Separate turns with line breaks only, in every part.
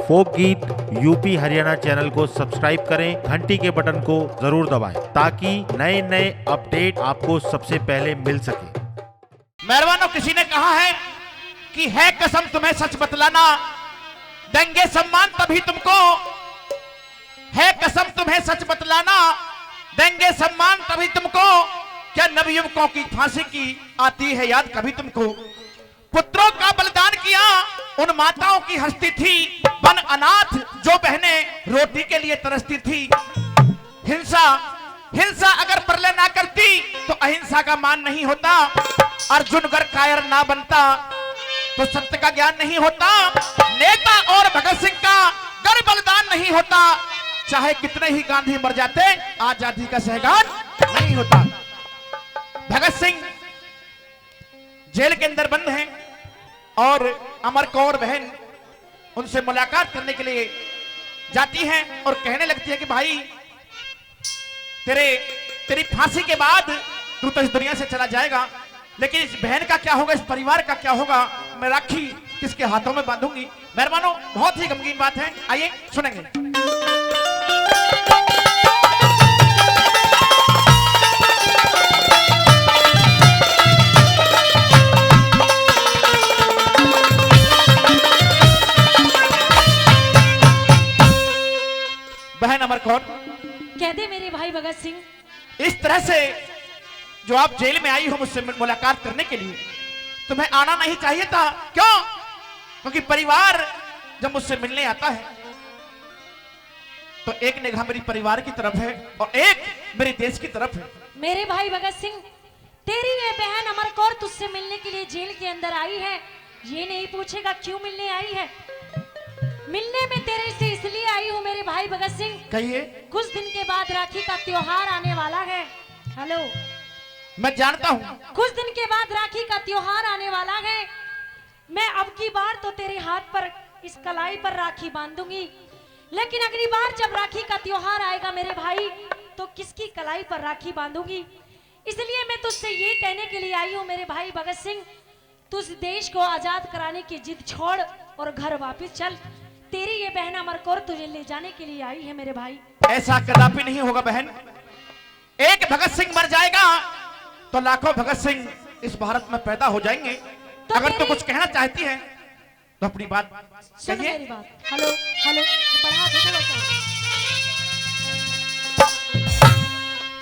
फोक गीत UP Haryana channel को subscribe करें, घंटी के बटन को जरूर दबाएं ताकि नए नए अपडेट आपको सबसे पहले मिल सके।
मेहरबानों, किसी ने कहा है कि है कसम तुम्हें सच बतलाना, देंगे सम्मान तभी तुमको। है कसम तुम्हें सच बतलाना, देंगे सम्मान तभी तुमको। क्या नवयुवकों की फांसी की आती है याद कभी तुमको? पुत्रों का बलिदान किया उन माताओं की हस्ती थी, बन अनाथ जो बहनें रोटी के लिए तरसती थी। हिंसा हिंसा अगर प्रलय ना करती तो अहिंसा का मान नहीं होता। अर्जुन अगर कायर ना बनता तो सत्य का ज्ञान नहीं होता। नेता और भगत सिंह का गर बलिदान नहीं होता। चाहे कितने ही गांधी मर जाते, आजादी का सहगान नहीं होता। भगत सिंह जेल के अंदर बंद हैं और अमर कौर बहन उनसे मुलाकात करने के लिए जाती हैं और कहने लगती है कि भाई तेरी फांसी के बाद तू तो इस दुनिया से चला जाएगा, लेकिन इस बहन का क्या होगा, इस परिवार का क्या होगा, मैं राखी किसके हाथों में बांधूंगी। मेहरबानों, बहुत ही गमगीन बात है, आइए सुनेंगे। बहन अमर कौर,
कह दे मेरे भाई भगत सिंह,
इस तरह से जो आप जेल में आई हो मुझसे मुलाकात करने के लिए, तुम्हें आना नहीं चाहिए था। क्यों? क्योंकि परिवार जब मुझसे मिलने आता है तो एक निगाह मेरी परिवार की तरफ है और एक मेरे देश की तरफ है।
मेरे भाई भगत सिंह, तेरी ये बहन अमर कौर तुझसे मिलने के लिए जेल के अंदर आई है। ये नहीं पूछेगा क्यों मिलने आई है। मिलने में तेरे से इसलिए आई हूँ मेरे भाई भगत सिंह।
कहिए।
कुछ दिन के बाद राखी का त्योहार आने वाला है। हेलो,
मैं जानता हूँ।
कुछ दिन के बाद राखी का त्योहार आने वाला है। मैं अब की बार तो तेरे हाथ पर इस कलाई पर राखी बांधूंगी, लेकिन अगली बार जब राखी का त्योहार आएगा मेरे भाई, तो किसकी कलाई पर राखी बांधूंगी। इसलिए मैं तुझसे ये कहने के लिए आई हूँ मेरे भाई भगत सिंह, तुझ देश को आजाद कराने की जिद छोड़ और घर वापस चल। तेरी ये बहन अमर कौर तुझे ले जाने के लिए आई है मेरे भाई।
ऐसा कदापि नहीं होगा बहन। एक भगत सिंह मर जाएगा तो लाखों भगत सिंह इस भारत में पैदा हो जाएंगे।
तो
अगर तू कुछ कहना चाहती है तो अपनी बात
सुन
कहिए।
मेरी बात। हेलो हेलो, बढ़ा दे थोड़ा सा।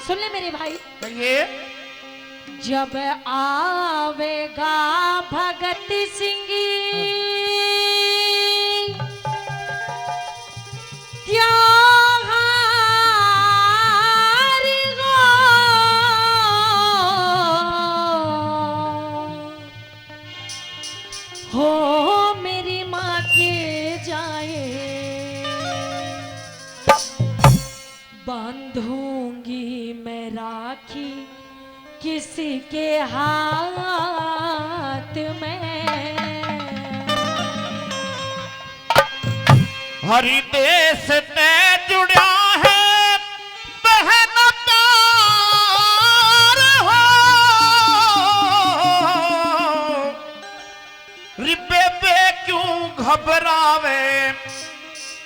सुन ले मेरे भाई,
कहिए।
जब आवेगा भगत सिंह त्योहार हो मेरी माँ के जाए, बांधूंगी मैं राखी किसी के हाथ में।
हरि देश ते जुड़ा है बहन प्यार हो, रिबे पे क्यों घबरावे,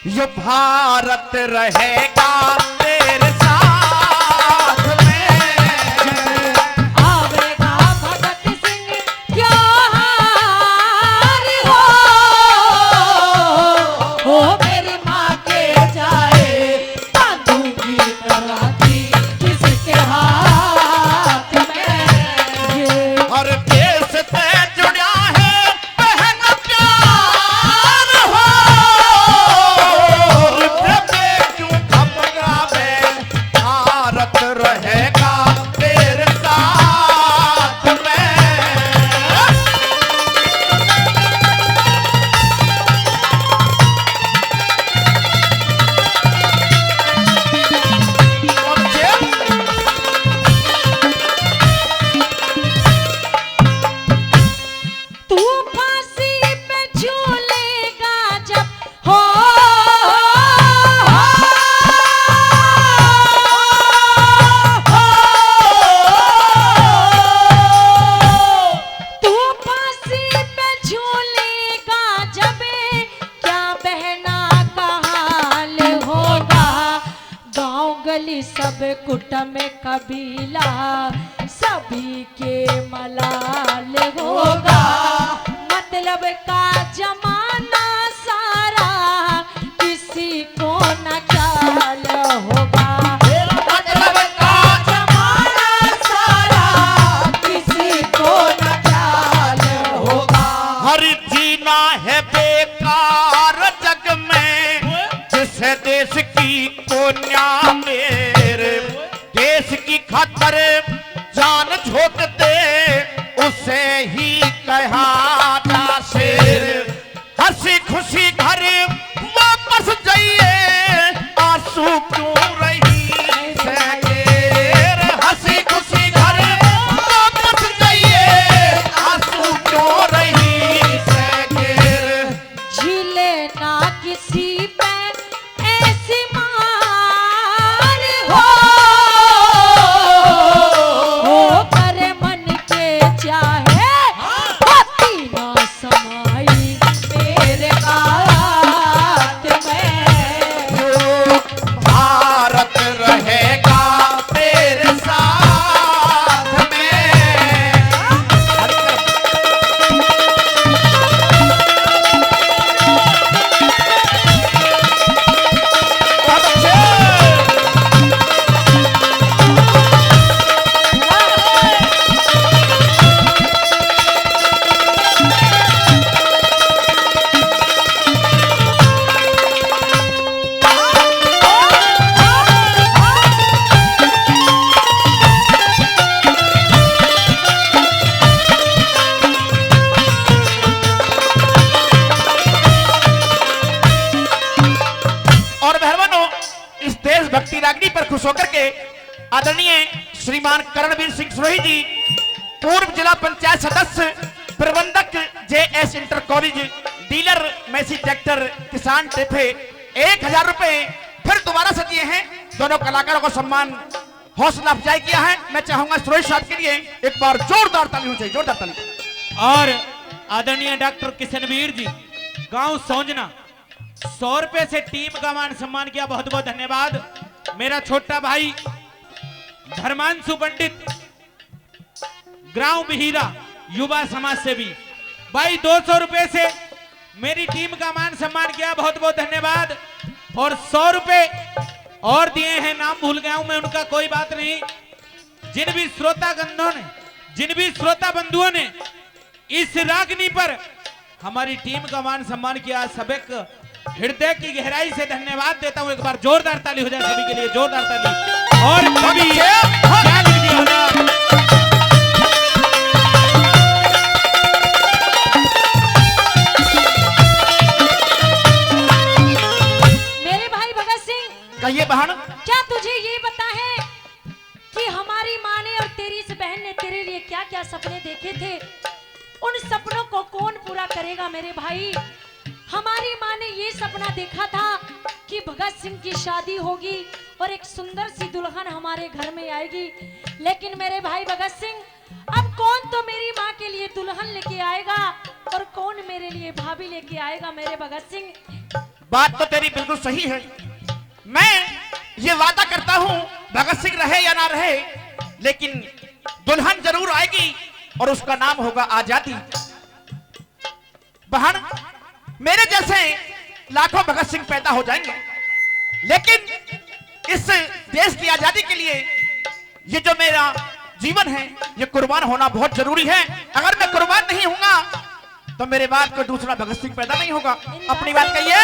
ये भारत रहेगा तेरे साथ में।
आवेगा भगत सिंह त्योहार हो मेरी माँ के जाए, बांधूंगी राखी किसके हाथ में।
और देश से जुड़ा है बहन प्यार हो, रिबे पे क्यों घबरावे,
गली सब कुटुंब कबीला सभी के मलाल होगा। मतलब का जमाना सारा किसी को न ख्याल होगा।
मतलब का जमाना सारा
किसी को न ख्याल होगा।
हर जीना है बेकार जग में जिसे देश की कोन्या मेरे देश की खातर जान झोंक दे उसे ही कहा जा शेर। हंसी खुशी घर वापस जाइए आंसू क्यों रही सैर। हंसी खुशी घर वापस जाइए आंसू क्यों रही सैर।
झीले ना किसी पे ऐसी मार हो करे मन के चाहे होती ना समाई मेरे हाथ में।
भारत रहेगा तेरे साथ में। बहुत अच्छे। और मेहरबानों, इस देशभक्ति रागनी पर खुश होकर के आदरणीय श्रीमान करणवीर सिंह सुरही जी, पूर्व जिला पंचायत सदस्य, प्रबंधक JS inter college, dealer Massey tractor, किसान टेफे, 1000 रुपए फिर दोबारा से दिए हैं। दोनों कलाकारों को सम्मान हौसला अफजाई किया है। मैं चाहूंगा सुरेश साहब के लिए एक बार जोरदार ताली होनी चाहिए, जोरदार ताली।
और आदरणीय डॉक्टर किशनवीर जी, गांव सौंजना 100 रुपए से टीम का मान सम्मान किया, बहुत बहुत धन्यवाद। मेरा छोटा भाई धर्मांशु पंडित, ग्राम बिहिरा, युवा समाज सेवी भाई 200 रुपए से मेरी टीम का मान सम्मान किया, बहुत बहुत धन्यवाद। और 100 रुपए और दिए हैं, नाम भूल गया हूं मैं उनका, कोई बात नहीं। जिन भी श्रोता बंधुओं ने इस रागनी पर हमारी टीम का मान सम्मान किया, सबक हृदय की गहराई से धन्यवाद देता हूं। एक बार जोरदार ताली हो जाए सभी के लिए, जोरदार ताली। और कभी क्या लिख दिया होगा?
मेरे भाई भगत सिंह,
कहिए बहन।
क्या तुझे ये पता है कि हमारी माँ ने और तेरी इस बहन ने तेरे लिए क्या क्या सपने देखे थे? उन सपनों को कौन पूरा करेगा मेरे भाई? हमारी माँ ने ये सपना देखा था कि भगत सिंह की शादी होगी और एक सुंदर सी दुल्हन हमारे घर में आएगी। लेकिन मेरे भाई भगत सिंह, अब कौन तो मेरी माँ के लिए दुल्हन लेके आएगा और कौन मेरे लिए भाभी लेके आएगा मेरे भगत सिंह?
बात तो तेरी बिल्कुल सही है। मैं ये वादा करता हूँ भगत सिंह रहे या ना रहे, लेकिन दुल्हन जरूर आएगी और उसका नाम होगा आजादी। बहन, मेरे जैसे लाखों भगत सिंह पैदा हो जाएंगे, लेकिन इस देश की आजादी के लिए ये जो मेरा जीवन है ये कुर्बान होना बहुत जरूरी है। अगर मैं कुर्बान नहीं होऊंगा तो मेरे बाद कोई दूसरा भगत सिंह पैदा नहीं होगा। अपनी बात कहिए।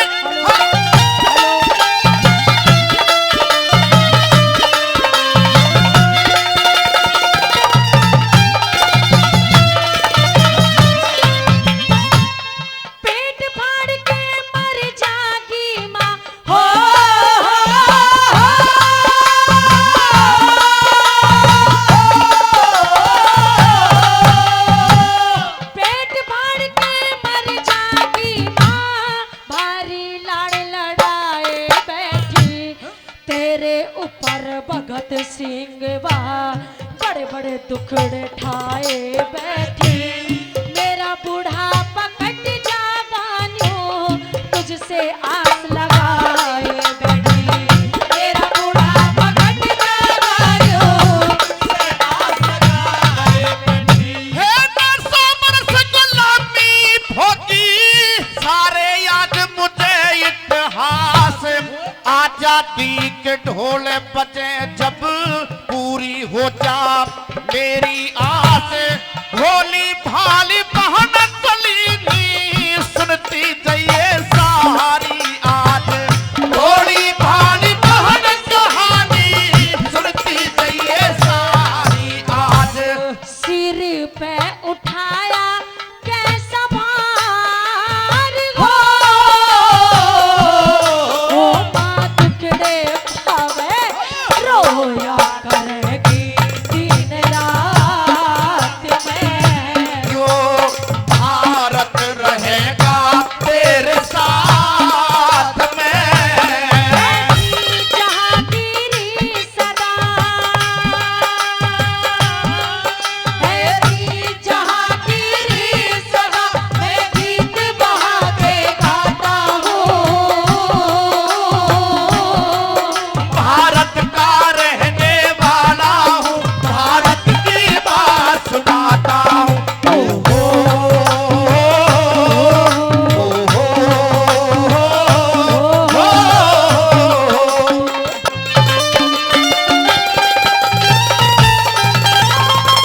भगत सिंह बड़े बड़े दुखड़े ठाए बैठी, मेरा बुढ़ापा कट जागानियों तुझसे आस लगाए बैठी, मेरा बुढ़ापा
आजादी के ढोल बजे जब पूरी हो जा मेरी आस, भोली भाली बहन चली सुनती जाइए सारी आज, भोली भाली बहन कहानी सुनती जाइए सारी आज।
सिर पे उठाया कैसा भार हो, ओ माँ टुकड़े खावे रोया करेगी दिन रात में,
जो भारत रहेगा तेरे साथ में,
जहांगीरी सदा है, जहांगीरी सदा मैं गीत बहा के गाता हूँ,
भारत का रहने वाला हूँ, भारत की बात सुनाता हूँ।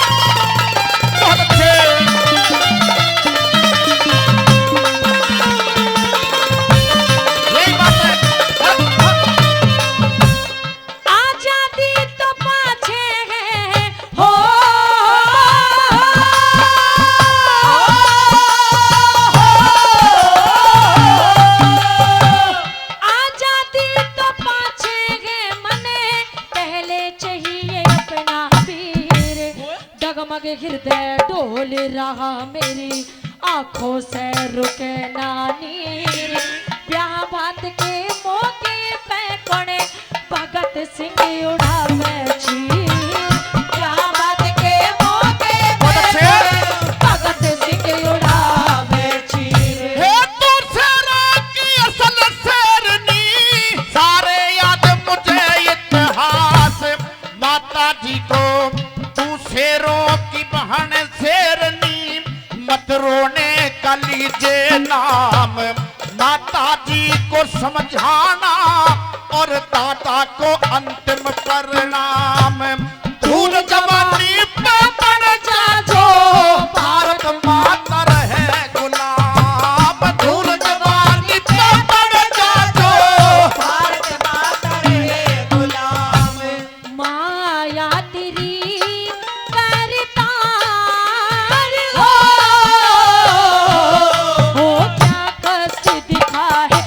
बहुत अच्छे। यही बात है।
आजादी तो पाछे है हो, आजादी तो पाछे है मने, पहले चाहिए अपना वीर, डगमग हृदय डोल रहा मेरी आंखों से रुके ना नीर, ब्याह बात के मौके पे कोने भगत सिंह उड़ावे चीर, ब्याह बात के मौके
बहुत
पे
अच्छे।
भगत सिंह उड़ावे चीर।
हे तू शेरा की असल शेरनी, सारे याद मुझे इतिहास, माता जी को तू शेरों की बहन शेरनी, मत रोने का लीजिए नाम, माता जी को समझाना और दादा को अंतिम परिणाम, धूल जवानी पे पड़ जा जो भारत माता रहे गुलाम, धूल जवानी पे पड़ जा जो भारत माता रहे गुलाम।
माया तेरी करतार हो, क्या कष्ट दिखा है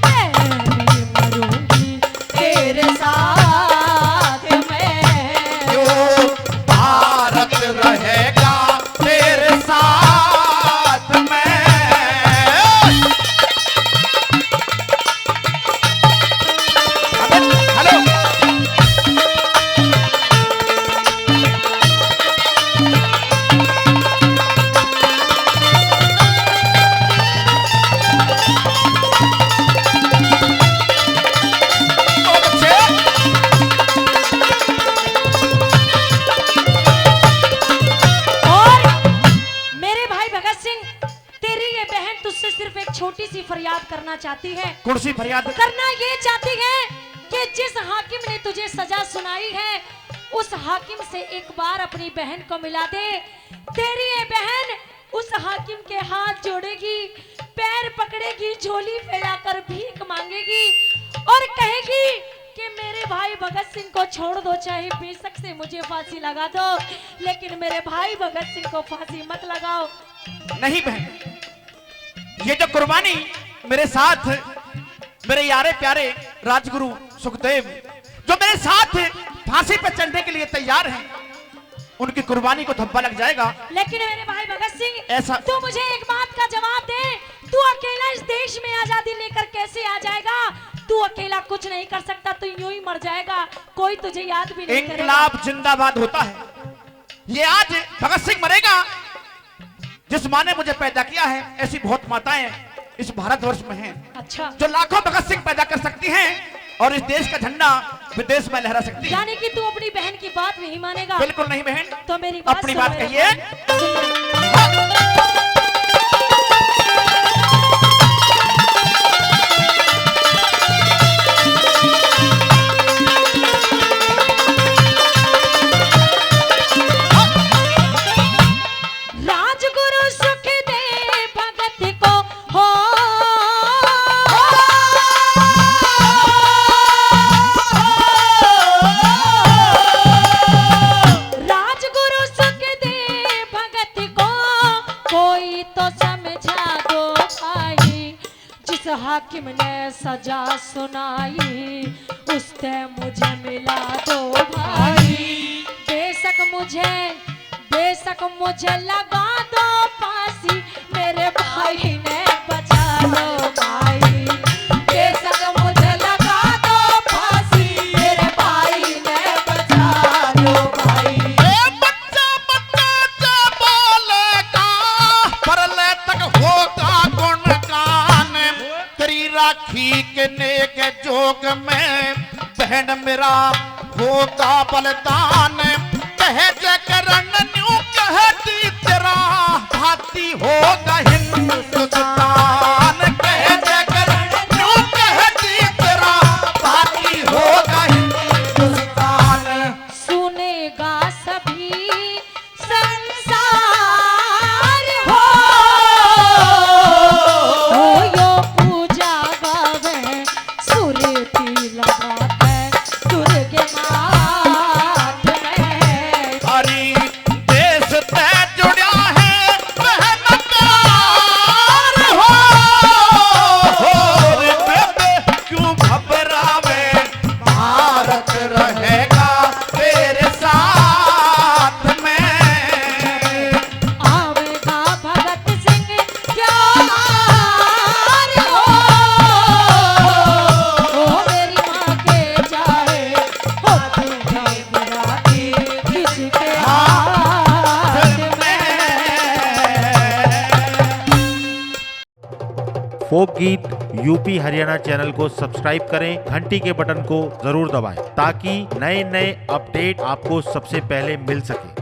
मैं भी मरूंगी तेरे साथ में,
जो भारत रहेगा तेरे साथ में। हेलो बहुत अच्छे।
और मेरे भाई भगत सिंह, तेरी ये बहन तुझसे सिर्फ एक छोटी सी फरियाद करना चाहती है,
कुर्सी फरियाद
करना ये चाहती है कि जिस हाकिम ने तुझे सजा सुनाई है उस हाकिम से एक बार अपनी बहन को मिला दे। तेरी ये बहन उस हाकिम के हाथ जोड़ेगी, पैर पकड़ेगी, झोली फैलाकर भीख मांगेगी और कहेगी कि मेरे भाई भगत सिंह को छोड़ दो, चाहे बेशक से मुझे फांसी लगा दो, लेकिन मेरे भाई भगत सिंह को फांसी मत लगाओ।
नहीं बहन, ये जो कुर्बानी मेरे साथ मेरे यारे प्यारे राजगुरु सुखदेव जो मेरे साथ फांसी पर चढ़ने के लिए तैयार हैं, उनकी कुर्बानी को धब्बा लग जाएगा।
लेकिन मेरे भाई भगत सिंह,
ऐसा-
तू मुझे एक बात का जवाब दे, तू अकेला इस देश में आजादी लेकर कैसे आ जाएगा? तू अकेला कुछ नहीं कर सकता, तू यूं ही मर जाएगा, कोई तुझे याद भी नहीं करेगा।
इनकलाब जिंदाबाद होता है। ये आज भगत सिंह मरेगा, जिस माँ ने मुझे पैदा किया है, ऐसी बहुत माताएं इस भारतवर्ष में हैं
अच्छा,
जो लाखों भगत सिंह पैदा कर सकती हैं और इस देश का झंडा विदेश में लहरा सकती है।
यानी कि तू अपनी बहन की बात नहीं मानेगा?
बिल्कुल नहीं बहन,
तो मेरी बात
अपनी
सुन
बात
मेरे
कहिए।
भाई। हाकिम ने सजा सुनाई, उससे मुझे मिला दो भाई। बेशक मुझे लगा दो फांसी, मेरे भाई ने बचा लो भाई। बेशक मुझे लगा दो फांसी, मेरे भाई ने बचा लो भाई।
बच्चा बच्चा बोलेगा, परले तक होगा गुणगान। तेरी राखी के नेक जोग में बहन मेरा होगा बलिदान। कह जय करण न्यू कहती तेरा भाती होगा हिंदुस्तान। कह जय करण न्यू कहती तेरा भाती होगा हिंदुस्तान।
सुनेगा सभी संसार हो यो पूजा गावे, सुरती लगाते दुर्गे मात में।
हरी देश तय जुड़ा है बहनकार हो। रे बेबे क्यों घबरावे, भारत रहेगा तेरे साथ में।
आवेगा भगत सिंह क्योहार हो मेरी माँ के जाए हो तुम्हें गिराती किसके हाथ में।
फोक गीत यूपी हरियाणा चैनल को सब्सक्राइब करें, घंटी के बटन को जरूर दबाएं ताकि नए नए अपडेट आपको सबसे पहले मिल सके।